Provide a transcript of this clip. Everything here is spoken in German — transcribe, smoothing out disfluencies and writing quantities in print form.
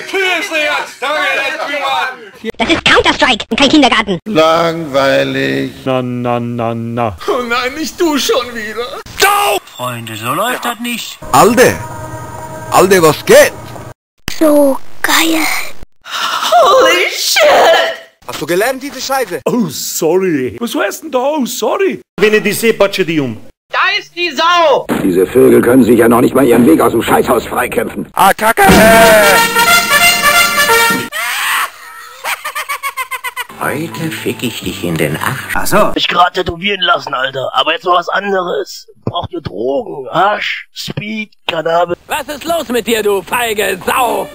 Tschüss, Digga. Danke, Mann. Das ist Counter-Strike und kein Kindergarten. Langweilig. Na. Oh nein, nicht du schon wieder. Freunde, so läuft das nicht. Alde, was geht? So geil. Holy shit! Hast du gelernt, diese Scheiße? Oh, sorry. Was heißt denn da? Oh, sorry. Wenn die See patsche die um. Da ist die Sau! Diese Vögel können sich ja noch nicht mal ihren Weg aus dem Scheißhaus freikämpfen. Ah, Kacke! Heute fick ich dich in den Arsch. Ach so. Ich gerade tätowieren lassen, Alter. Aber jetzt mal was anderes. Braucht ihr Drogen? Hasch, Speed, Cannabis? Was ist los mit dir, du feige Sau?